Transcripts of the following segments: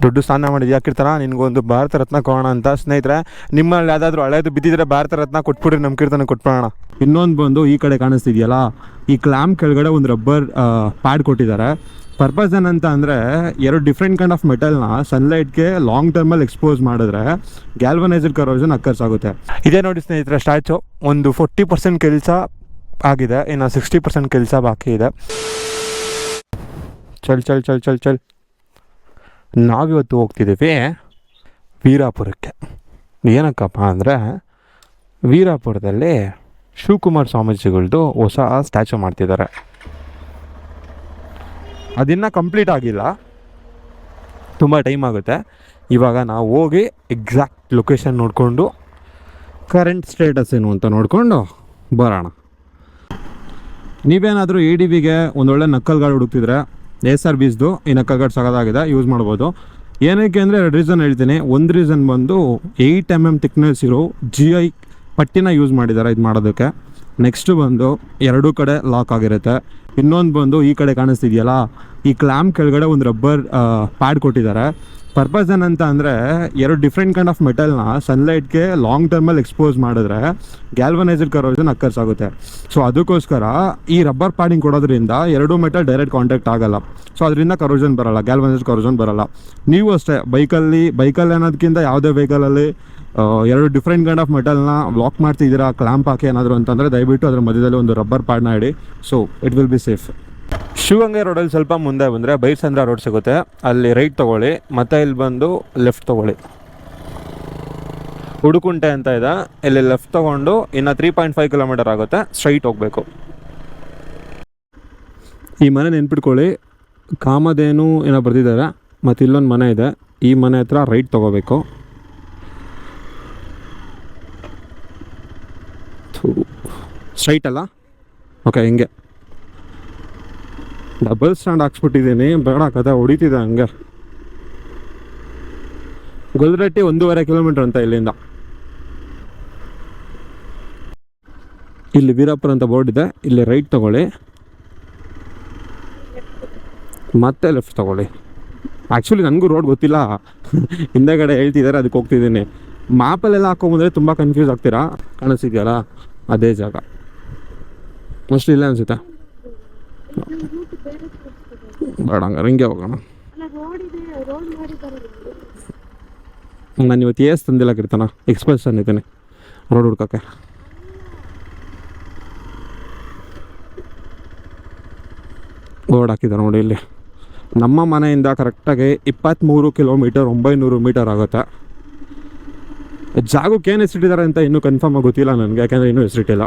ದೊಡ್ಡ ಸ್ನಾನ ಮಾಡಿದ್ಯಾ ಕೀರ್ತನ, ನಿನಗೊಂದು ಭಾರತ ರತ್ನ ಕೊಡೋಣ ಅಂತ. ಸ್ನೇಹಿತರೆ, ನಿಮ್ಮಲ್ಲಿ ಯಾವುದಾದ್ರೂ ಹಳೇದು ಬಿದ್ದಿದ್ರೆ ಭಾರತ ರತ್ನ ಕೊಟ್ಬಿಡ್ರಿ, ನಮ್ಮ ಕೀರ್ತನ ಕೊಟ್ಬಿಡೋಣ. ಇನ್ನೊಂದು ಬಂದು ಈ ಕಡೆ ಕಾಣಿಸ್ತಿದೆಯಲ್ಲ, ಈ ಕ್ಲ್ಯಾಂಪ್ ಕೆಳಗಡೆ ಒಂದು ರಬ್ಬರ್ ಪ್ಯಾಡ್ ಕೊಟ್ಟಿದ್ದಾರೆ. ಪರ್ಪಸ್ ಏನಂತ ಅಂದರೆ, ಎರಡು ಡಿಫ್ರೆಂಟ್ ಕೈಂಡ್ ಆಫ್ ಮೆಟಲ್ನ ಸನ್ಲೈಟ್ಗೆ ಲಾಂಗ್ ಟರ್ಮಲ್ಲಿ ಎಕ್ಸ್ಪೋಸ್ ಮಾಡಿದ್ರೆ ಗ್ಯಾಲ್ವನೈಸ್ಡ್ ಕರೋಷನ್ ಅಕ್ಕರ್ಸ್ ಆಗುತ್ತೆ. ಇದೇ ನೋಡಿ ಸ್ನೇಹಿತರೆ ಸ್ಟ್ಯಾಚು, ಒಂದು 40% ಕೆಲಸ ಆಗಿದೆ, ಇನ್ನು 60% ಕೆಲಸ ಬಾಕಿ ಇದೆ. ಚಲ್ ನಾವಿವತ್ತು ಹೋಗ್ತಿದ್ದೀವಿ ವೀರಾಪುರಕ್ಕೆ. ಏನಕ್ಕಪ್ಪ ಅಂದರೆ, ವೀರಾಪುರದಲ್ಲಿ ಶಿವಕುಮಾರ್ ಸ್ವಾಮೀಜಿಗಳದ್ದು ಹೊಸ ಸ್ಟ್ಯಾಚು ಮಾಡ್ತಿದ್ದಾರೆ. ಅದಿನ್ನೂ ಕಂಪ್ಲೀಟ್ ಆಗಿಲ್ಲ, ತುಂಬ ಟೈಮ್ ಆಗುತ್ತೆ. ಇವಾಗ ನಾವು ಹೋಗಿ ಎಕ್ಸಾಕ್ಟ್ ಲೊಕೇಶನ್ ನೋಡಿಕೊಂಡು ಕರೆಂಟ್ ಸ್ಟೇಟಸ್ ಏನು ಅಂತ ನೋಡಿಕೊಂಡು ಬರೋಣ. ನೀವೇನಾದರೂ ADBಗೆ ಒಂದೊಳ್ಳೆ ನಕ್ಕಲ್ ಗಾರ್ಡ್ ಹುಡುಕ್ತಿದ್ರೆ SRBಸ್ದು ಈ ನಕ್ಕಲ್ ಗಾರ್ಡ್ ಸಗದಾಗಿದೆ, ಯೂಸ್ ಮಾಡ್ಬೋದು. ಏನಕ್ಕೆ ಅಂದರೆ 2 ರೀಸನ್ ಹೇಳ್ತೀನಿ. ಒಂದು ರೀಸನ್ ಬಂದು 8 mm ಥಿಕ್ನೆಸ್ ಇರೋ GI ಪಟ್ಟಿನ ಯೂಸ್ ಮಾಡಿದ್ದಾರೆ ಇದು ಮಾಡೋದಕ್ಕೆ. ನೆಕ್ಸ್ಟು ಬಂದು ಎರಡೂ ಕಡೆ ಲಾಕ್ ಆಗಿರುತ್ತೆ. ಇನ್ನೊಂದು ಬಂದು ಈ ಕಡೆ ಕಾಣಿಸ್ತಿದೆಯಲ್ಲ, ಈ ಕ್ಲ್ಯಾಂಪ್ ಕೆಳಗಡೆ ಒಂದು ರಬ್ಬರ್ ಪ್ಯಾಡ್ ಕೊಟ್ಟಿದ್ದಾರೆ. ಪರ್ಪಸ್ ಏನಂತ ಅಂದರೆ, ಎರಡು ಡಿಫ್ರೆಂಟ್ ಕೈಂಡ್ ಆಫ್ ಮೆಟಲ್ನ ಸನ್ಲೈಟ್ಗೆ ಲಾಂಗ್ ಟರ್ಮಲ್ಲಿ ಎಕ್ಸ್ಪೋಸ್ ಮಾಡಿದ್ರೆ ಗ್ಯಾಲ್ವನೈಸ್ಡ್ ಕರೋಷನ್ ಅಕ್ಕರ್ಸ್ ಆಗುತ್ತೆ. ಸೊ ಅದಕ್ಕೋಸ್ಕರ ಈ ರಬ್ಬರ್ ಪ್ಯಾಡಿಂಗ್ ಕೊಡೋದ್ರಿಂದ ಎರಡೂ ಮೆಟಲ್ ಡೈರೆಕ್ಟ್ ಕಾಂಟ್ಯಾಕ್ಟ್ ಆಗಲ್ಲ. ಸೊ ಅದರಿಂದ ಕರೋಷನ್ ಬರೋಲ್ಲ, ಗ್ಯಾಲ್ವನೈಸ್ಡ್ ಕರೋಷನ್ ಬರೋಲ್ಲ. ನೀವು ಅಷ್ಟೇ ಬೈಕಲ್ಲಿ ಅನ್ನೋದಕ್ಕಿಂತ ಯಾವುದೇ ವೆಹಿಕಲಲ್ಲಿ ಎರಡು ಡಿಫ್ರೆಂಟ್ ಕೈಂಡ್ ಆಫ್ ಮೆಟಲ್ನ ಲಾಕ್ ಮಾಡ್ತಿದ್ದೀರಾ ಕ್ಲ್ಯಾಂಪ್ ಹಾಕಿ ಏನಾದರೂ ಅಂತಂದರೆ ದಯವಿಟ್ಟು ಅದರ ಮಧ್ಯದಲ್ಲಿ ಒಂದು ರಬ್ಬರ್ ಪ್ಯಾಡ್ನ ಇಡಿ. So it will be safe. Shivagange ರೋಡಲ್ಲಿ ಸ್ವಲ್ಪ ಮುಂದೆ ಬಂದರೆ ಬೈರ್ಸಂದ್ರ ರೋಡ್ ಸಿಗುತ್ತೆ, ಅಲ್ಲಿ ರೈಟ್ ತೊಗೊಳ್ಳಿ, ಮತ್ತು ಇಲ್ಲಿ ಬಂದು ಲೆಫ್ಟ್ ತೊಗೊಳ್ಳಿ. ಉಡುಕುಂಟೆ ಅಂತ ಇದೆ, ಇಲ್ಲಿ ಲೆಫ್ಟ್ ತೊಗೊಂಡು ಇನ್ನು 3.5 ಕಿಲೋಮೀಟರ್ ಆಗುತ್ತೆ, ಸ್ಟ್ರೈಟ್ ಹೋಗಬೇಕು. ಈ ಮನೆ ನೆನ್ಪಿಟ್ಕೊಳ್ಳಿ, ಕಾಮಧೇನು ಏನೋ ಬರೆದಿದ್ದಾರೆ, ಮತ್ತು ಇಲ್ಲೊಂದು ಮನೆ ಇದೆ. ಈ ಮನೆ ಹತ್ರ ರೈಟ್ ತೊಗೋಬೇಕು. ಸ್ಟ್ರೈಟ್ ಅಲ್ಲ, ಓಕೆ. ಹಿಂಗೆ ಡಬಲ್ ಸ್ಟ್ಯಾಂಡ್ ಹಾಕ್ಸ್ಬಿಟ್ಟಿದ್ದೀನಿ, ಬೇಡ ಕಥೆ ಹೊಡಿತಿದೆ ಹಂಗೆ. ಗೊಲ್ರಟ್ಟಿ 1.5 ಕಿಲೋಮೀಟರ್ ಅಂತ ಇಲ್ಲಿಂದ. ಇಲ್ಲಿ ವೀರಾಪುರ ಅಂತ ಬೋರ್ಡ್ ಇದೆ, ಇಲ್ಲಿ ರೈಟ್ ತೊಗೊಳ್ಳಿ, ಮತ್ತೆ ಲೆಫ್ಟ್ ತೊಗೊಳ್ಳಿ. ಆ್ಯಕ್ಚುಲಿ ನನಗೂ ರೋಡ್ ಗೊತ್ತಿಲ್ಲ, ಹಿಂದೆಗಡೆ ಹೇಳ್ತಿದ್ದಾರೆ, ಅದಕ್ಕೆ ಹೋಗ್ತಿದ್ದೀನಿ. ಮ್ಯಾಪಲ್ಲೆಲ್ಲ ಹಾಕೊಂಬಂದರೆ ತುಂಬ ಕನ್ಫ್ಯೂಸ್ ಆಗ್ತೀರಾ. ಕಾಣಿಸ್ತಿದೆಯಲ್ಲ ಅದೇ ಜಾಗ, ಮೋಸ್ಟ್ಲಿ ಇಲ್ಲ ಅನಿಸುತ್ತೆ. ಬೇಡ ಹಂಗಾರೆ ಹಿಂಗೆ ಹೋಗೋಣ. ನಾನು ಇವತ್ತು ತಂದಿಲ್ಲ ಕೀರ್ತನ, ಎಕ್ಸ್ಪ್ರೆಸ್ ತಂದಿದ್ದೀನಿ ರೋಡ್ ಹುಡ್ಕೋಕ್ಕೆ. ಬೋರ್ಡ್ ಹಾಕಿದ್ದಾರೆ ನೋಡಿ. ಇಲ್ಲಿ ನಮ್ಮ ಮನೆಯಿಂದ ಕರೆಕ್ಟಾಗಿ 23 ಕಿಲೋಮೀಟರ್ 900 ಮೀಟರ್ ಆಗುತ್ತೆ. ಜಾಗಕ್ಕೆ ಏನು ಹೆಸರಿಟ್ಟಿದ್ದಾರೆ ಅಂತ ಇನ್ನೂ ಕನ್ಫರ್ಮ್ ಆಗಿ ಗೊತ್ತಿಲ್ಲ ನನಗೆ, ಯಾಕೆಂದರೆ ಇನ್ನೂ ಹೆಸರಿಟ್ಟಿಲ್ಲ.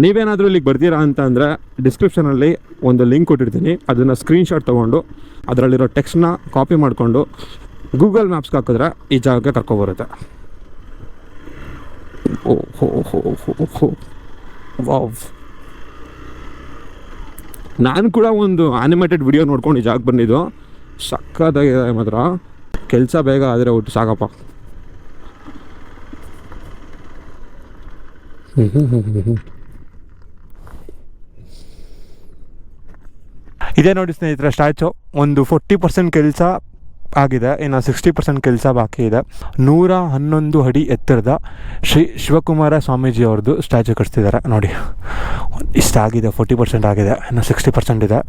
ನೀವೇನಾದರೂ ಇಲ್ಲಿಗೆ ಬರ್ತೀರಾ ಅಂತ ಅಂದರೆ ಡಿಸ್ಕ್ರಿಪ್ಷನಲ್ಲಿ ಒಂದು ಲಿಂಕ್ ಕೊಟ್ಟಿರ್ತೀನಿ, ಅದನ್ನು ಸ್ಕ್ರೀನ್ಶಾಟ್ ತೊಗೊಂಡು ಅದರಲ್ಲಿರೋ ಟೆಕ್ಸ್ಟ್ನ ಕಾಪಿ ಮಾಡಿಕೊಂಡು ಗೂಗಲ್ ಮ್ಯಾಪ್ಸ್ಗೆ ಹಾಕಿದ್ರೆ ಈ ಜಾಗಕ್ಕೆ ಕರ್ಕೊಬರುತ್ತೆ. ವಾವ್, ನಾನು ಕೂಡ ಒಂದು ಆನಿಮೇಟೆಡ್ ವಿಡಿಯೋ ನೋಡ್ಕೊಂಡು ಈ ಜಾಗಕ್ಕೆ ಬಂದಿದ್ದು. ಸಕ್ಕತ್ತಾಗಿದೆ ಮಾತ್ರ. ಕೆಲಸ ಬೇಗ ಆದರೆ ಒಟ್ಟು ಸಾಕಪ್ಪ. ಇದೇ ನೋಡಿ ಸ್ನೇಹಿತರೆ ಸ್ಟ್ಯಾಚು, ಒಂದು 40% ಕೆಲಸ ಆಗಿದೆ, ಇನ್ನು 60% ಕೆಲಸ ಬಾಕಿ ಇದೆ. 111 ಅಡಿ ಎತ್ತರದ ಶ್ರೀ ಶಿವಕುಮಾರ ಸ್ವಾಮೀಜಿ ಅವ್ರದ್ದು ಸ್ಟ್ಯಾಚು ಕಟ್ತಿದ್ದಾರೆ ನೋಡಿ. ಇಷ್ಟಾಗಿದೆ, 40% ಆಗಿದೆ, ಇನ್ನು 60% ಇದೆ.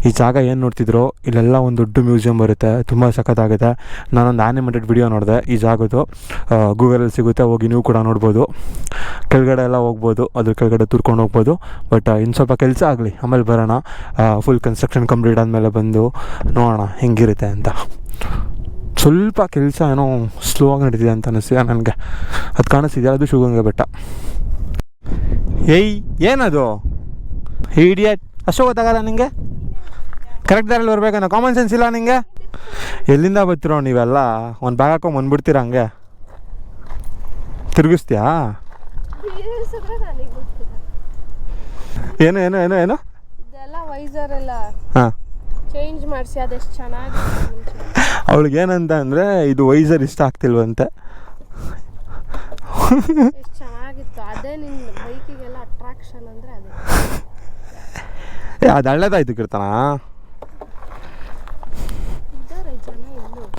ಈ ಜಾಗ ಏನು ನೋಡ್ತಿದ್ರು, ಇಲ್ಲೆಲ್ಲ ಒಂದು ದೊಡ್ಡ ಮ್ಯೂಸಿಯಂ ಬರುತ್ತೆ, ತುಂಬ ಸಖತ್ತಾಗಿದೆ. ನಾನೊಂದು ಆನಿಮೇಟೆಡ್ ವಿಡಿಯೋ ನೋಡಿದೆ ಈ ಜಾಗದ್ದು, ಗೂಗಲಲ್ಲಿ ಸಿಗುತ್ತೆ, ಹೋಗಿ ನೀವು ಕೂಡ ನೋಡ್ಬೋದು. ಕೆಳಗಡೆ ಎಲ್ಲ ಹೋಗ್ಬೋದು, ಅದ್ರ ಕೆಳಗಡೆ ತುರ್ಕೊಂಡು ಹೋಗ್ಬೋದು. ಬಟ್ ಇನ್ನು ಸ್ವಲ್ಪ ಕೆಲಸ ಆಗಲಿ, ಆಮೇಲೆ ಬರೋಣ. ಫುಲ್ ಕನ್ಸ್ಟ್ರಕ್ಷನ್ ಕಂಪ್ಲೀಟ್ ಆದಮೇಲೆ ಬಂದು ನೋಡೋಣ ಹೆಂಗಿರುತ್ತೆ ಅಂತ. ಸ್ವಲ್ಪ ಕೆಲಸ ಏನೋ ಸ್ಲೋ ಆಗಿ ನಡೀತಿದೆ ಅಂತ ಅನಿಸ್ತಿದೆ ನನಗೆ. ಅದು ಕಾಣಿಸ್ತಿದೆಯಲ್ಲ, ಅದು ಶಿವಗಂಗೆ ಬೆಟ್ಟ. ಏಯ್ ಏನದು ಇಡಿಯಟ್, ಅಷ್ಟು ಗೊತ್ತಾಗಲ್ಲ ನಿಂಗೆ? ಕರೆಕ್ಟ್ ದಾರಲ್ಲಿ ಬರ್ಬೇಕನ್ನೋ ಕಾಮನ್ ಸೆನ್ಸ್ ಇಲ್ಲ ನಿಂಗೆ? ಎಲ್ಲಿಂದ ಬರ್ತಿರೋ ನೀವೆಲ್ಲ? ಒಂದು ಬ್ಯಾಗ್ ಹಾಕೊಂಡು ಬಂದ್ಬಿಡ್ತೀರ, ಹಂಗೆ ತಿರುಗಿಸ್ತೀಯಾ? ಏನು ಏನು ಏನು ಏನು ಹಾಂ ಚೇಂಜ್ ಮಾಡಿಸಿ, ಅದೆಷ್ಟು ಚೆನ್ನಾಗಿ. ಅವಳಿಗೆ ಏನಂತ ಅಂದರೆ ಇದು ವೈಸರ್ ಇಷ್ಟ ಆಗ್ತಿಲ್ವಂತೆ. ಎಷ್ಟು ಚೆನ್ನಾಗಿತ್ತು, ಅದೇ ನಿನ್ನ ಬೈಕಿಗೆಲ್ಲ ಅಟ್ರಾಕ್ಷನ್ ಅಂದರೆ ಅದೇ. ಅದು ಹಳ್ಳೇದಾಯ್ತು ಕೀರ್ತನ.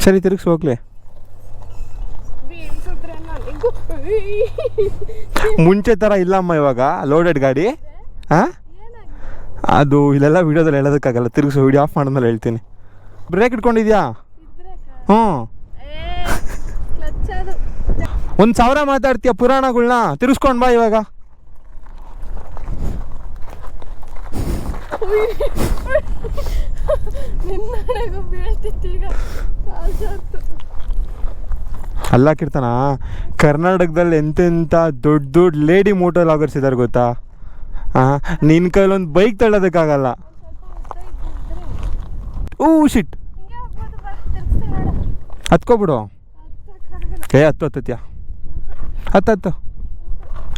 ಸರಿ ತಿರುಗಿಸಿ ಹೋಗ್ಲಿ. ಬೀಳ್ಸಿದ್ರೆ ನನಗೂ ಮುಂಚೆ ಥರ ಇಲ್ಲಮ್ಮ ಇವಾಗ ಲೋಡೆಡ್ ಗಾಡಿ. ಹಾಂ, ಅದು ಇಲ್ಲೆಲ್ಲ ವೀಡಿಯೋದಲ್ಲಿ ಹೇಳೋದಕ್ಕಾಗಲ್ಲ. ತಿರುಗಿಸಿ ವೀಡಿಯೋ ಆಫ್ ಮಾಡಿದ್ಮೇಲೆ ಹೇಳ್ತೀನಿ. ಬ್ರೇಕ್ ಇಟ್ಕೊಂಡಿದ್ಯಾ? ಹ್ಞೂ. ಕ್ಲಚ್ ಅದು 1,000 ಮಾತಾಡ್ತೀಯ ಪುರಾಣಗಳ್ನ. ತಿರ್ಸ್ಕೊಂಡು ಬಾ ಇವಾಗ. ನಿನ್ನಡೆಗೂ ಬೀಳ್ತಿತ್ತೀಗ ಕಾಲ್ ಜಾರ್ತು. ಅಲ್ಲ ಕೀರ್ತನ, ಕರ್ನಾಟಕದಲ್ಲಿ ಎಂತೆಂಥ ದೊಡ್ಡ ದೊಡ್ಡ ಲೇಡಿ ಮೋಟೋ ಲಾಗರ್ಸ್ ಇದ್ದಾರೆ ಗೊತ್ತಾ? ಹಾಂ, ನಿನ್ನ ಕೈಲೊಂದು ಬೈಕ್ ತಳ್ಳೋದಕ್ಕಾಗಲ್ಲ. ಓ ಶಿಟ್, ಹಿಂಗೆ ಹೋಗ್ಬೋದು ಬಾ, ತಿರ್ಗ್ಸ್ತೀನಿ ನೋಡು. ಹತ್ಕೊಬಿಡು. ಏ ಹತ್ತತ್ಯ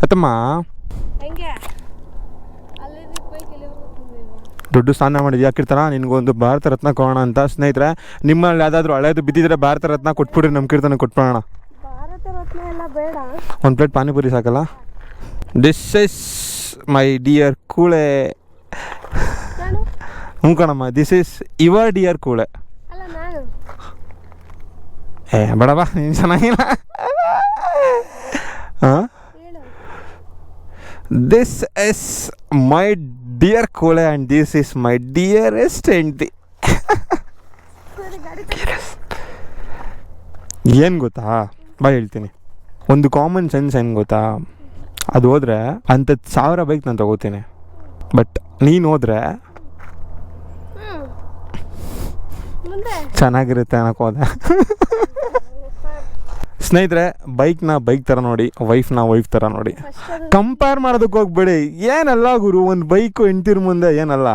ಹತ್ತಮ್ಮ. ಹೆಂಗೆ ಅಲ್ಲಿದ್ದ ಬೈಕ್ ಎಲ್ಲಿವರೆಗೂ ತಂದಿಲ್ವಾ? ದೊಡ್ಡ ಸ್ನಾನ ಮಾಡಿದ್ಯಾ ಕೀರ್ತನ? ನಿನಗೊಂದು ಭಾರತ ರತ್ನ ಕೊಡೋಣ ಅಂತ. ಸ್ನೇಹಿತರೆ, ನಿಮ್ಮಲ್ಲಿ ಯಾವುದಾದ್ರೂ ಹಳೇದು ಬಿದ್ದಿದ್ರೆ ಭಾರತ ರತ್ನ ಕೊಟ್ಬಿಡ್ರಿ, ನಮ್ಮ ಕೀರ್ತನ ಕೊಟ್ಬಿಡೋಣ. ಭಾರತ ರತ್ನ ಎಲ್ಲ ಬೇಡ. ಒಂದು ಪ್ಲೇಟ್ ಪಾನಿಪುರಿ ಸಾಕಲ್ಲ? ದಿಸ್ ಇಸ್ ಮೈ ಡಿಯರ್ ಕೂಳೆ. ನಾನು ಹ್ಞೂ ಕಣಮ್ಮ, ದಿಸ್ ಇಸ್ ಯುವರ್ ಡಿಯರ್ ಕೂಳೆ. ಅಲ್ಲ ನಾನು ಏ ಬೇಡವಾ, ನೀನು ಚೆನ್ನಾಗಿಲ್ಲ. ಹಾಂ, ಹೇಳು. ದಿಸ್ ಇಸ್ ಮೈ ಡಿಯರ್ ಕೂಳೆ and this is my dearest ಹೆಂಡ್ತಿ. ಸರಿ ಗಾಡಿ ಏನು ಗೊತ್ತಾ, ಬಾ ಹೇಳ್ತೀನಿ. ಒಂದು ಕಾಮನ್ ಸೆನ್ಸ್ ಏನು ಗೊತ್ತಾ, ಅದು ಹೋದರೆ ಅಂಥದ್ದು 1000 ಬೈಕ್ ನಾನು ತೊಗೋತೀನಿ. ಬಟ್ ನೀನು ಹೋದರೆ ಮುಂದೆ ಚೆನ್ನಾಗಿರುತ್ತೆ ಅನ್ನೋಕೆ ಹೋದೆ. ಸ್ನೇಹಿತರೆ, ಬೈಕ್ನ ಬೈಕ್ ಥರ ನೋಡಿ, ವೈಫ್ನ ವೈಫ್ ಥರ ನೋಡಿ. ಫಸ್ಟ್ ಅದು ಕಂಪೇರ್ ಮಾಡೋದಕ್ಕೆ ಹೋಗ್ಬೇಡಿ. ಏನಲ್ಲ ಗುರು, ಒಂದು ಬೈಕು ಹೆಂಡ್ತಿರ ಮುಂದೆ ಏನಲ್ಲ.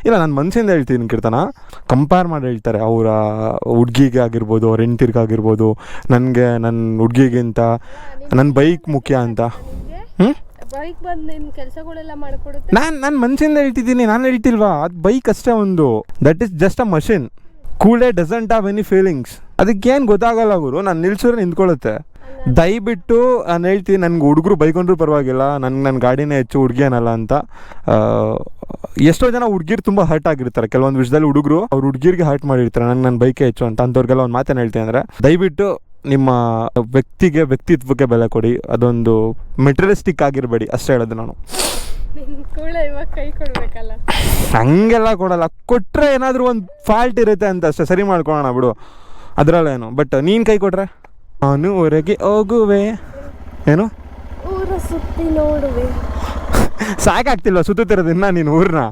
ಇಲ್ಲ, ನಾನು ಮನಸ್ಸಿಂದ ಹೇಳ್ತೀನಿ ಕೀರ್ತನ. ಕಂಪೇರ್ ಮಾಡಿ ಹೇಳ್ತಾರೆ ಅವರ ಹುಡುಗಿಗೆ ಆಗಿರ್ಬೋದು, ಅವ್ರ ಹೆಂಡ್ತಿರ್ಗೆ ಆಗಿರ್ಬೋದು, ನನಗೆ ನನ್ನ ಹುಡುಗಿಗಿಂತ ನನ್ನ ಬೈಕ್ ಮುಖ್ಯ ಅಂತ. ಹ್ಞೂ, ಬೈಕ್ ಬಂದು ನಿನ್ನ ಕೆಲಸಗಳೆಲ್ಲ ಮಾಡಿಕೊಡುತ್ತೆ. ನಾನು ಮನಸ್ಸಿಂದ ಹೇಳ್ತಿದ್ದೀನಿ, ನಾನು ಹೇಳ್ತಿಲ್ವಾ? ಅದು ಬೈಕ್ ಅಷ್ಟೇ ಒಂದು. That is just a machine. ಕೂಲೆ doesn't have any feelings. ಅದಕ್ಕೇನು ಗೊತ್ತಾಗಲ್ಲ ಗುರು. ನಾನು ನಿಲ್ಸಿದ್ರೆ ನಿಂತ್ಕೊಳ್ಳುತ್ತೆ. ದಯವಿಟ್ಟು ನಾನು ಹೇಳ್ತೀನಿ, ನನಗೆ ಹುಡುಗರು ಬೈಕೊಂಡ್ರು ಪರವಾಗಿಲ್ಲ, ನನ್ನ ಗಾಡಿನೇ ಹೆಚ್ಚು, ಹುಡುಗಿ ಏನಲ್ಲ ಅಂತ. ಎಷ್ಟೋ ಜನ ಹುಡುಗಿರು ತುಂಬ ಹರ್ಟ್ ಆಗಿರ್ತಾರೆ ಕೆಲವೊಂದು ವಿಷಯದಲ್ಲಿ. ಹುಡುಗರು ಅವ್ರು ಹುಡುಗಿರಿಗೆ ಹರ್ಟ್ ಮಾಡಿರ್ತಾರೆ, ನನ್ನ ಬೈಕೇ ಹೆಚ್ಚು ಅಂತ. ಅಂಥವ್ರಿಗೆಲ್ಲ ಒಂದು ಮಾತೇನು ಹೇಳ್ತೀನಿ ಅಂದರೆ, ದಯವಿಟ್ಟು ನಿಮ್ಮ ವ್ಯಕ್ತಿತ್ವಕ್ಕೆ ಬೆಲೆ ಕೊಡಿ. ಅದೊಂದು ಮೆಟೀರಿಯಲಿಸ್ಟಿಕ್ ಆಗಿರಬೇಡಿ, ಅಷ್ಟೇ ಹೇಳೋದು ನಾನು. ನಿನ್ನ ಕೂಡ ಇವಾಗ ಕೈ ಕೊಡ್ಬೇಕಲ್ಲ. ಹಂಗೆಲ್ಲ ಕೊಡಲ್ಲ. ಕೊಟ್ಟರೆ ಏನಾದರೂ ಒಂದು ಫಾಲ್ಟ್ ಇರುತ್ತೆ ಅಂತ ಅಷ್ಟೇ, ಸರಿ ಮಾಡ್ಕೊಳ್ಳೋಣ ಬಿಡು, ಅದರಲ್ಲೇನು. ಬಟ್ ನೀನು ಕೈ ಕೊಟ್ರೆ ನಾನು ಹೊರಗೆ ಹೋಗುವೆ. ಏನು ಊರ ಸುತ್ತಿ ನೋಡುವೆ. ಸಾಕಾಗ್ತಿಲ್ವ ಸುತ್ತಿರೋದಿನ್ನ ನೀನು ಊರನ್ನ?